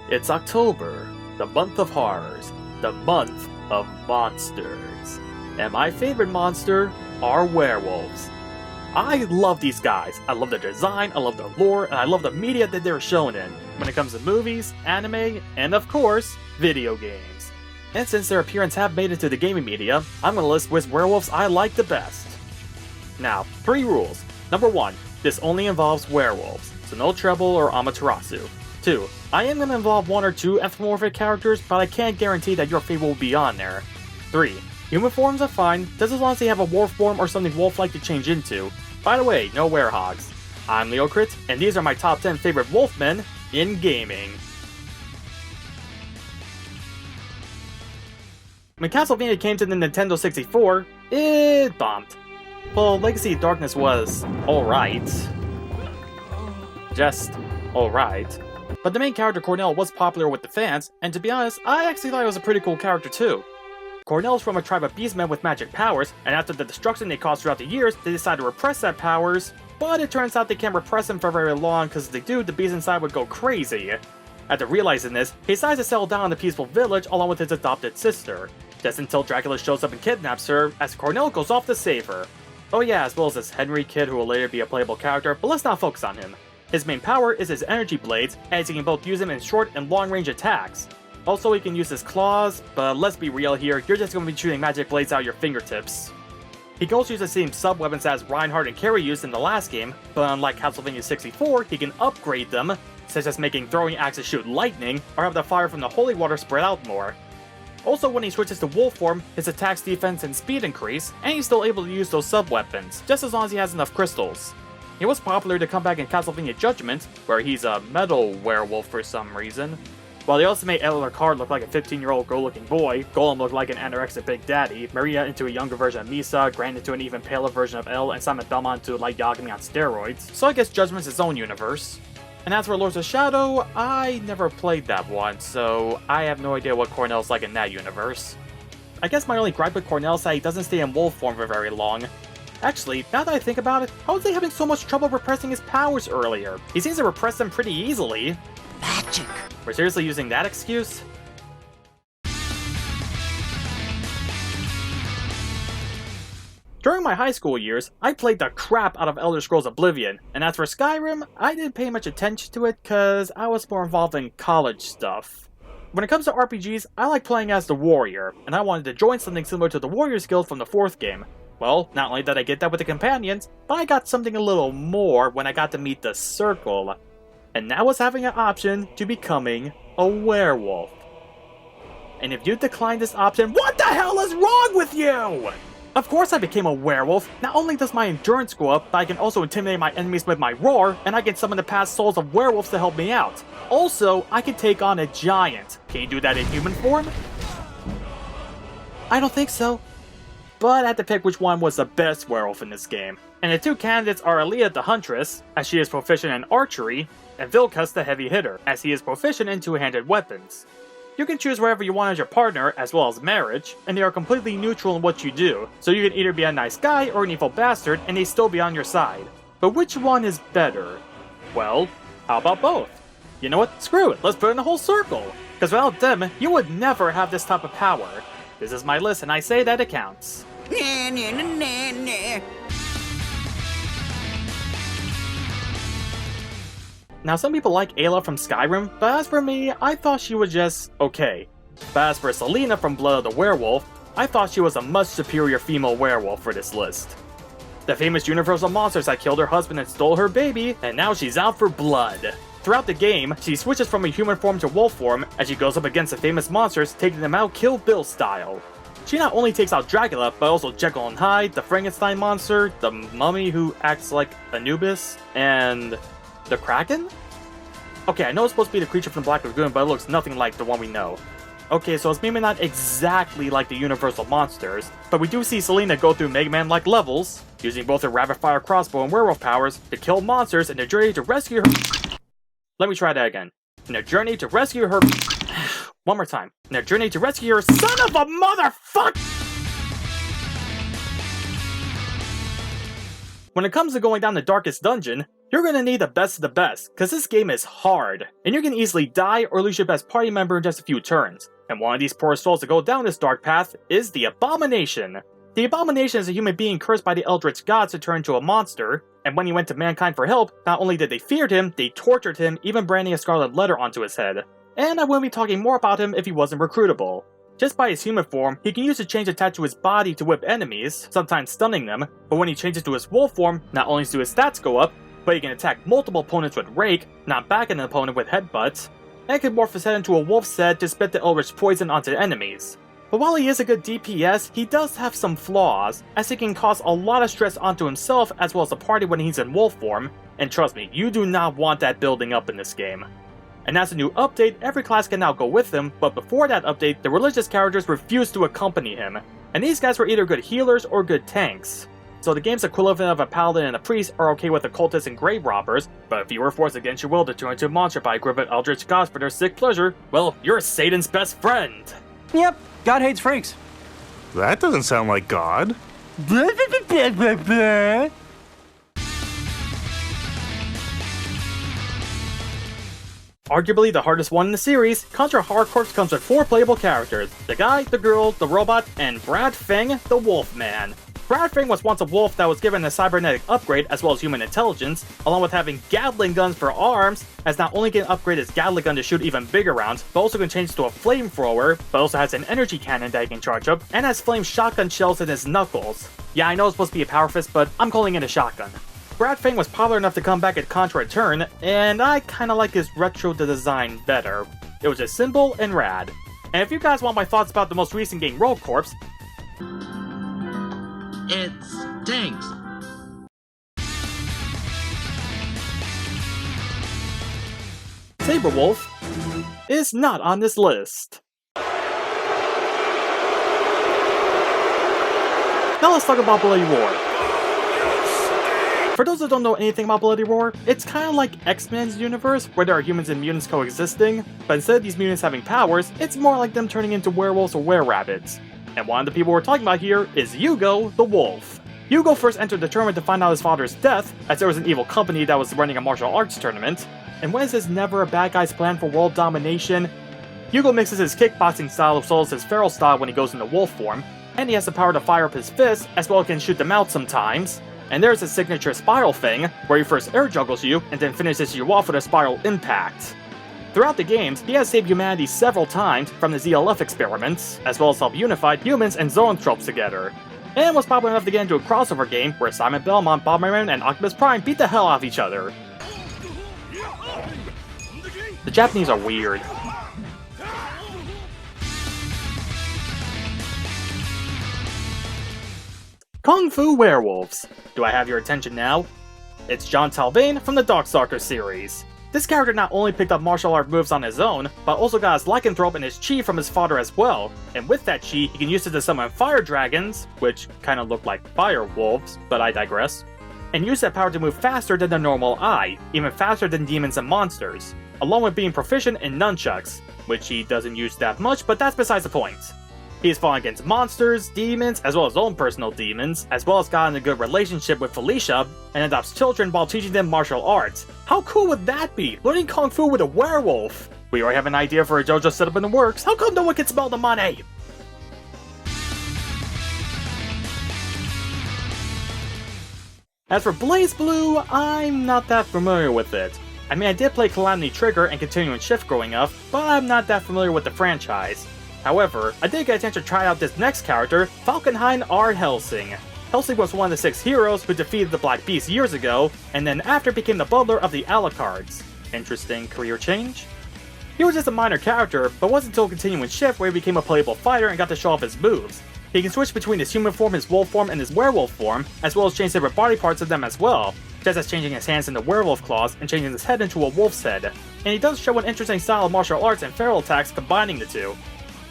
It's October, the month of horrors, the month of monsters. And my favorite monster are werewolves. I love these guys. I love their design, I love their lore, and I love the media that they're shown in when it comes to movies, anime, and of course, video games. And since their appearance have made it to the gaming media, I'm going to list which werewolves I like the best. Now, 3 rules. Number 1, this only involves werewolves, so no treble or Amaterasu. 2, I am going to involve 1 or 2 anthropomorphic characters, but I can't guarantee that your favorite will be on there. 3, human forms are fine, just as long as they have a wolf form or something wolf-like to change into. By the way, no werehogs. I'm Leocrit, and these are my top 10 favorite Wolfmen in gaming. When Castlevania came to the Nintendo 64, it bombed. Well, Legacy of Darkness was alright. Just alright. But the main character Cornell was popular with the fans, and to be honest, I actually thought he was a pretty cool character too. Cornell's from a tribe of beastmen with magic powers, and after the destruction they caused throughout the years, they decided to repress that powers, but it turns out they can't repress them for very long because if they do, the beast inside would go crazy. After realizing this, he decides to settle down in the peaceful village along with his adopted sister, just until Dracula shows up and kidnaps her, as Cornell goes off to save her. Oh yeah, as well as this Henry kid who will later be a playable character, but let's not focus on him. His main power is his energy blades, as he can both use them in short and long range attacks. Also, he can use his claws, but let's be real here, you're just going to be shooting magic blades out your fingertips. He can also use the same sub-weapons as Reinhardt and Carrie used in the last game, but unlike Castlevania 64, he can upgrade them, such as making throwing axes shoot lightning, or have the fire from the holy water spread out more. Also, when he switches to wolf form, his attacks, defense, and speed increase, and he's still able to use those sub-weapons, just as long as he has enough crystals. He was popular to come back in Castlevania Judgment, where he's a metal werewolf for some reason. While they also made Alucard look like a 15-year-old girl-looking boy, Golem looked like an anorexic Big Daddy, Maria into a younger version of Misa, Grant into an even paler version of Elle, and Simon Belmont into like Yagami on steroids, so I guess Judgment's his own universe. And as for Lords of Shadow, I never played that one, so I have no idea what Cornell's like in that universe. I guess my only gripe with Cornell is that he doesn't stay in wolf form for very long. Actually, now that I think about it, how was he having so much trouble repressing his powers earlier? He seems to repress them pretty easily. Magic. We're seriously using that excuse? During my high school years, I played the crap out of Elder Scrolls Oblivion, and as for Skyrim, I didn't pay much attention to it cause I was more involved in college stuff. When it comes to RPGs, I like playing as the warrior, and I wanted to join something similar to the Warriors Guild from the 4th game. Well, not only did I get that with the companions, but I got something a little more when I got to meet the Circle. And that was having an option to becoming a werewolf. And if you decline this option, what the hell is wrong with you? Of course I became a werewolf. Not only does my endurance go up, but I can also intimidate my enemies with my roar, and I can summon the past souls of werewolves to help me out. Also, I can take on a giant. Can you do that in human form? I don't think so. But I had to pick which one was the best werewolf in this game. And the 2 candidates are Aaliyah the Huntress, as she is proficient in archery, and Vilkas the Heavy Hitter, as he is proficient in two-handed weapons. You can choose wherever you want as your partner, as well as marriage, and they are completely neutral in what you do, so you can either be a nice guy or an evil bastard, and they still be on your side. But which one is better? Well, how about both? You know what? Screw it, let's put in a whole circle! Because without them, you would never have this type of power. This is my list, and I say that it counts. Now, some people like Ayla from Skyrim, but as for me, I thought she was just okay. But as for Selena from Blood of the Werewolf, I thought she was a much superior female werewolf for this list. The famous universal monsters that killed her husband and stole her baby, and now she's out for blood. Throughout the game, she switches from a human form to wolf form as she goes up against the famous monsters, taking them out Kill Bill style. She not only takes out Dracula, but also Jekyll and Hyde, the Frankenstein monster, the mummy who acts like Anubis, and the Kraken? Okay, I know it's supposed to be the creature from the Black Lagoon, but it looks nothing like the one we know. Okay, so it's maybe not exactly like the Universal monsters, but we do see Selena go through Mega Man-like levels, using both her rapid fire crossbow and werewolf powers to kill monsters in their journey to rescue her. Let me try that again. In their journey to rescue her. One more time. In their journey to rescue her son of a motherfucker! When it comes to going down the darkest dungeon, You're gonna need the best of the best, cause this game is hard, and you can easily die or lose your best party member in just a few turns. And one of these poor souls to go down this dark path is the Abomination. The Abomination is a human being cursed by the Eldritch Gods to turn into a monster, and when he went to mankind for help, not only did they fear him, they tortured him, even branding a scarlet letter onto his head. And I wouldn't be talking more about him if he wasn't recruitable. Just by his human form, he can use a change attached to his body to whip enemies, sometimes stunning them, but when he changes to his wolf form, not only do his stats go up, but he can attack multiple opponents with Rake, knock back an opponent with Headbutt, and can morph his head into a wolf's head to spit the Eldritch poison onto enemies. But while he is a good DPS, he does have some flaws, as he can cause a lot of stress onto himself as well as the party when he's in wolf form, and trust me, you do not want that building up in this game. And as a new update, every class can now go with him, but before that update, the religious characters refused to accompany him, and these guys were either good healers or good tanks. So the game's equivalent of a paladin and a priest are okay with occultists and grave robbers, but if you were forced against your will to turn into a monster by a group of eldritch gods for their sick pleasure, well, you're Satan's best friend! Yep, God hates freaks. That doesn't sound like God. Arguably the hardest one in the series, Contra Hard Corps comes with 4 playable characters: the guy, the girl, the robot, and Brad Feng, the Wolfman. Brad Feng was once a wolf that was given a cybernetic upgrade as well as human intelligence, along with having Gatling guns for arms, as not only can upgrade his Gatling gun to shoot even bigger rounds, but also can change to a flamethrower, but also has an energy cannon that he can charge up, and has flame shotgun shells in his knuckles. Yeah, I know it's supposed to be a power fist, but I'm calling it a shotgun. Brad Feng was popular enough to come back at Contra Return, and I kinda like his retro design better. It was just simple and rad. And if you guys want my thoughts about the most recent game, Rogue Corps, it stinks. Saberwolf is not on this list. Now let's talk about Bloody Roar. For those who don't know anything about Bloody Roar, it's kinda like X-Men's universe, where there are humans and mutants coexisting, but instead of these mutants having powers, it's more like them turning into werewolves or were-rabbits. And one of the people we're talking about here is Hugo the Wolf. Hugo first entered the tournament to find out his father's death, as there was an evil company that was running a martial arts tournament, and when is this never a bad guy's plan for world domination? Hugo mixes his kickboxing style as well as his feral style when he goes into wolf form, and he has the power to fire up his fists, as well as can shoot them out sometimes. And there's his signature spiral thing, where he first air juggles you, and then finishes you off with a spiral impact. Throughout the games, he has saved humanity several times from the ZLF experiments, as well as helped unify humans and zoanthropes together. And was popular enough to get into a crossover game where Simon Belmont, Bomberman, and Optimus Prime beat the hell out of each other. The Japanese are weird. Kung Fu Werewolves. Do I have your attention now? It's John Talbane from the Darkstalker series. This character not only picked up martial art moves on his own, but also got his lycanthrope and his chi from his father as well, and with that chi, he can use it to summon fire dragons, which kinda look like fire wolves, but I digress, and use that power to move faster than the normal eye, even faster than demons and monsters, along with being proficient in nunchucks, which he doesn't use that much, but that's besides the point. He has fought against monsters, demons, as well as his own personal demons, as well as gotten a good relationship with Felicia, and adopts children while teaching them martial arts. How cool would that be? Learning Kung Fu with a werewolf! We already have an idea for a dojo setup in the works, how come no one can smell the money? As for Blaze Blue, I'm not that familiar with it. I mean, I did play Calamity Trigger and Continuing Shift growing up, but I'm not that familiar with the franchise. However, I did get a chance to try out this next character, Falkenhayn R. Helsing. Helsing was one of the 6 heroes who defeated the Black Beast years ago, and then after became the butler of the Alucards. Interesting career change? He was just a minor character, but wasn't until Continuing Shift where he became a playable fighter and got to show off his moves. He can switch between his human form, his wolf form, and his werewolf form, as well as change separate body parts of them as well, just as changing his hands into werewolf claws and changing his head into a wolf's head. And he does show an interesting style of martial arts and feral attacks combining the two.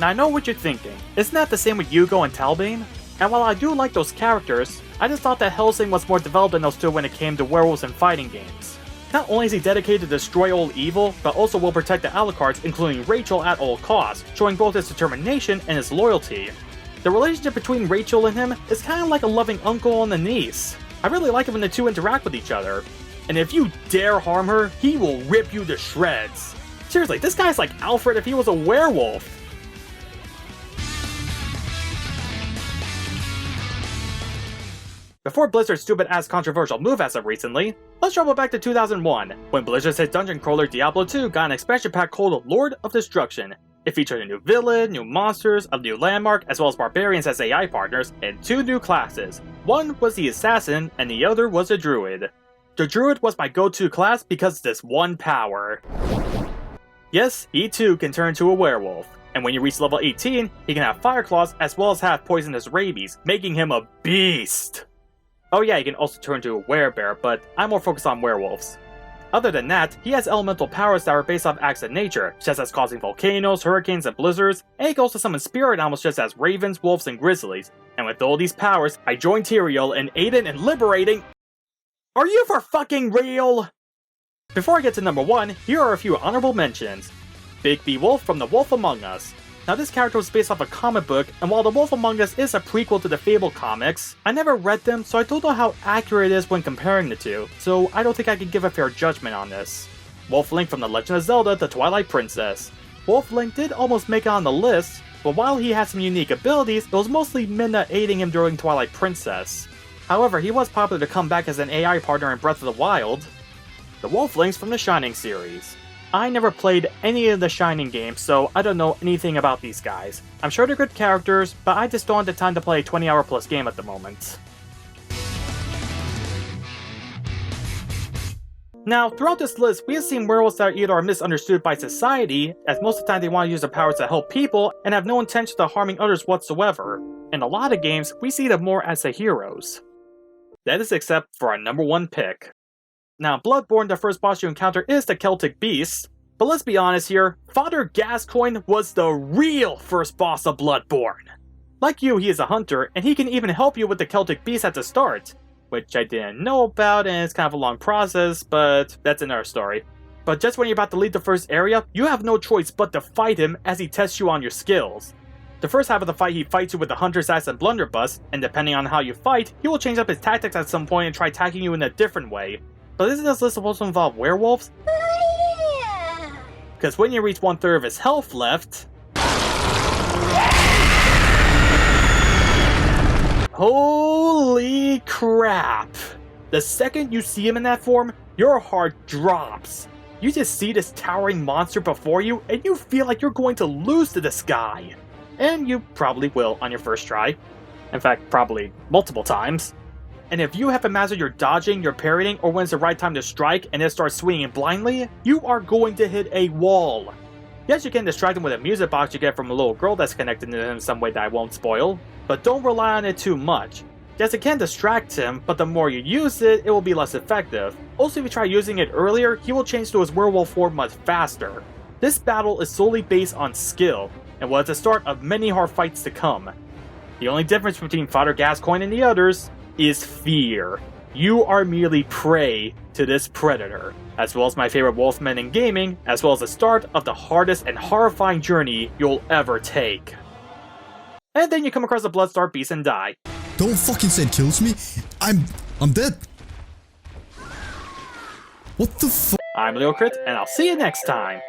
Now I know what you're thinking, isn't that the same with Hugo and Talbane? And while I do like those characters, I just thought that Helsing was more developed than those two when it came to werewolves and fighting games. Not only is he dedicated to destroy all evil, but also will protect the Alucards, including Rachel at all costs, showing both his determination and his loyalty. The relationship between Rachel and him is kinda like a loving uncle and a niece. I really like it when the two interact with each other. and if you dare harm her, he will rip you to shreds. Seriously, this guy's like Alfred if he was a werewolf. Before Blizzard's stupid-ass controversial move as of recently, let's travel back to 2001, when Blizzard's hit dungeon crawler Diablo 2 got an expansion pack called Lord of Destruction. It featured a new villain, new monsters, a new landmark, as well as barbarians as AI partners, and 2 new classes. One was the assassin, and the other was a druid. The druid was my go-to class because of this one power. Yes, he too can turn into a werewolf. And when you reach level 18, he can have fire claws as well as have poisonous rabies, making him a beast! Oh yeah, he can also turn into a werebear, but I'm more focused on werewolves. Other than that, he has elemental powers that are based off acts of nature, such as causing volcanoes, hurricanes, and blizzards, and he can also summon spirit animals such as ravens, wolves, and grizzlies. And with all these powers, I joined Tyrael and aided in liberating... Are you for fucking real? Before I get to number 1, here are a few honorable mentions. Big B Wolf from The Wolf Among Us. Now this character was based off a comic book, and while The Wolf Among Us is a prequel to the Fable comics, I never read them, so I don't know how accurate it is when comparing the two, so I don't think I can give a fair judgment on this. Wolf Link from The Legend of Zelda, The Twilight Princess. Wolf Link did almost make it on the list, but while he had some unique abilities, it was mostly Midna aiding him during Twilight Princess. However, he was popular to come back as an AI partner in Breath of the Wild. The Wolf Links from the Shining series. I never played any of the Shining games, so I don't know anything about these guys. I'm sure they're good characters, but I just don't have the time to play a 20-hour plus game at the moment. Now, throughout this list, we have seen werewolves that either are misunderstood by society, as most of the time they want to use their powers to help people, and have no intention of harming others whatsoever. In a lot of games, we see them more as the heroes. That is except for our number 1 pick. Now, Bloodborne, the first boss you encounter is the Celtic Beast, but let's be honest here, Father Gascoigne was the real first boss of Bloodborne. Like you, he is a hunter, and he can even help you with the Celtic Beast at the start, which I didn't know about, and it's kind of a long process, but that's another story. But just when you're about to leave the first area, you have no choice but to fight him as he tests you on your skills. The first half of the fight, he fights you with the Hunter's Axe and Blunderbuss, and depending on how you fight, he will change up his tactics at some point and try attacking you in a different way. But isn't this list supposed to involve werewolves? Because when you reach 1/3 of his health left... Holy crap! The second you see him in that form, your heart drops. You just see this towering monster before you, and you feel like you're going to lose to this guy. And you probably will on your first try. In fact, probably multiple times. And if you haven't mastered your dodging, your parrying, or when it's the right time to strike and then start swinging blindly, you are going to hit a wall. Yes, you can distract him with a music box you get from a little girl that's connected to him in some way that I won't spoil, but don't rely on it too much. Yes, it can distract him, but the more you use it, it will be less effective. Also, if you try using it earlier, he will change to his werewolf form much faster. This battle is solely based on skill, and was the start of many hard fights to come. The only difference between Father Gascoigne and the others is fear. You are merely prey to this predator, as well as my favorite Wolfmen in gaming, as well as the start of the hardest and horrifying journey you'll ever take. And then you come across a Bloodstarved beast and die. Don't fucking say it kills me. I'm dead. What the fuck? I'm Leocrit, and I'll see you next time.